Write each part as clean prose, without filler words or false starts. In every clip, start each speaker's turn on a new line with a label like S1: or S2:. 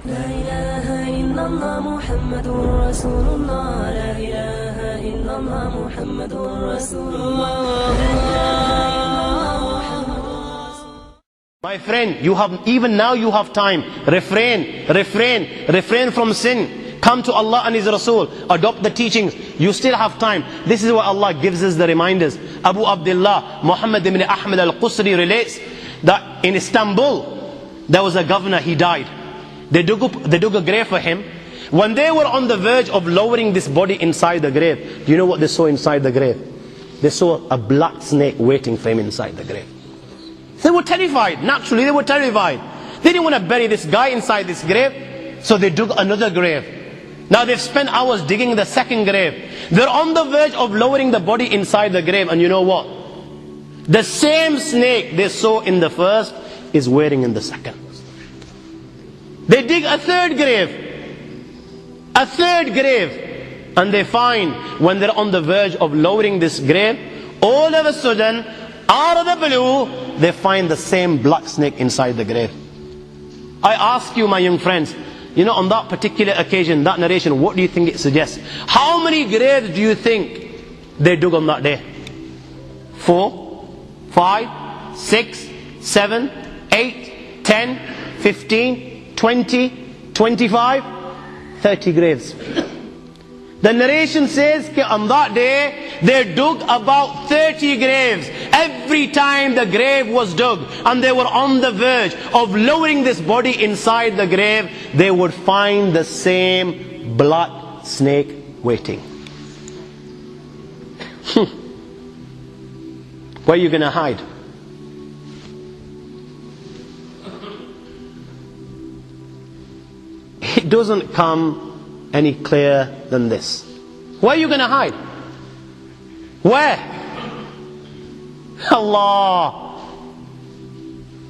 S1: لا إله إلا الله محمد رسول الله لا إله إلا الله محمد رسول الله.
S2: My friend, you have, even now you have time. Refrain from sin. Come to Allah and His Rasul. Adopt the teachings. You still have time. This is what Allah gives us the reminders. Abu Abdullah, Muhammad ibn Ahmed al-Qusri relates that in Istanbul, there was a governor, he died. They dug a grave for him. When they were on the verge of lowering this body inside the grave, do you know what they saw inside the grave? They saw a black snake waiting for him inside the grave. They were terrified. Naturally, they were terrified. They didn't want to bury this guy inside this grave, so they dug another grave. Now they've spent hours digging the second grave. They're on the verge of lowering the body inside the grave, and you know what? The same snake they saw in the first is waiting in the second. They dig a third grave, and they find when they're on the verge of lowering this grave, all of a sudden, out of the blue, they find the same black snake inside the grave. I ask you, my young friends, you know, on that particular occasion, that narration, what do you think it suggests? How many graves do you think they dug on that day? 4, 5, 6, 7, 8, 10, 15, 20, 25, 30 graves. The narration says that on that day they dug about 30 graves. Every time the grave was dug and they were on the verge of lowering this body inside the grave, they would find the same black snake waiting. Where are you going to hide? It doesn't come any clearer than this. Where are you going to hide? Where? Allah.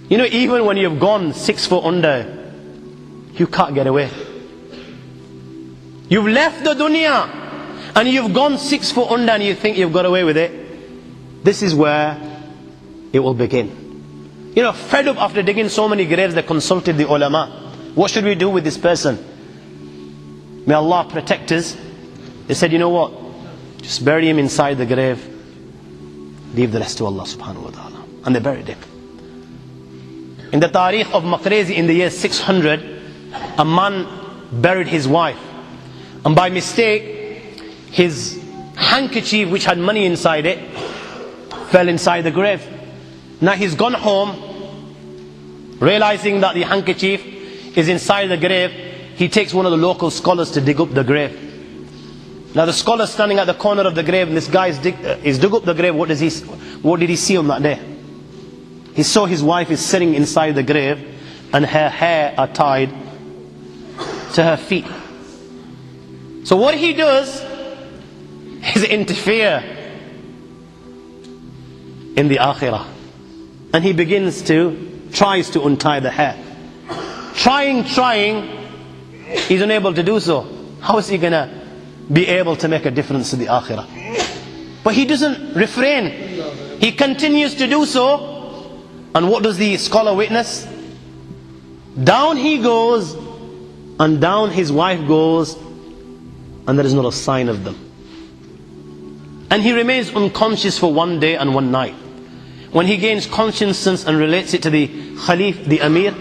S2: You know, even when you've gone 6 foot under, you can't get away. You've left the dunya and you've gone 6 foot under and you think you've got away with it. This is where it will begin. You know, fed up after digging so many graves, they consulted the ulama. What should we do with this person? May Allah protect us. They said, you know what? Just bury him inside the grave. Leave the rest to Allah subhanahu wa ta'ala. And they buried him. In the Tariq of Maqrezi in the year 600, a man buried his wife. And by mistake, his handkerchief, which had money inside it, fell inside the grave. Now he's gone home, realizing that the handkerchief is inside the grave. He takes one of the local scholars to dig up the grave. Now the scholar standing at the corner of the grave, and this guy is dug up the grave. What did he see on that day? He saw his wife is sitting inside the grave and her hair are tied to her feet. So what he does is interfere in the akhirah, and he tries to untie the hair. Trying, he's unable to do so. How is he going to be able to make a difference to the akhirah? But he doesn't refrain. He continues to do so. And what does the scholar witness? Down he goes, and down his wife goes, and there is not a sign of them. And he remains unconscious for 1 day and 1 night. When he gains consciousness and relates it to the Khalif, the Amir,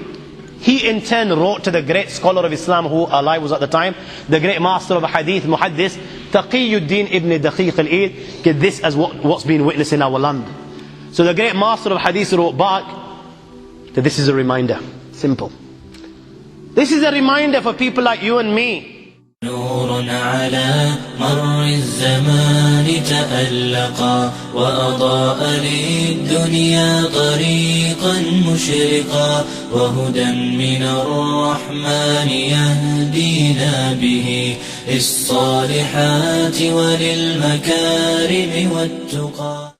S2: he in turn wrote to the great scholar of Islam who alive was at the time, the great master of hadith, Muhaddis, Taqiyuddin ibn Daqiq al-Eid, this is what's been witnessed in our land. So the great master of hadith wrote back that this is a reminder. Simple. This is a reminder for people like you and me.
S1: نور على مر الزمان تألقا وأضاء للدنيا طريقا مشرقا وهدى من الرحمن يهدينا به للصالحات وللمكارم والتقى.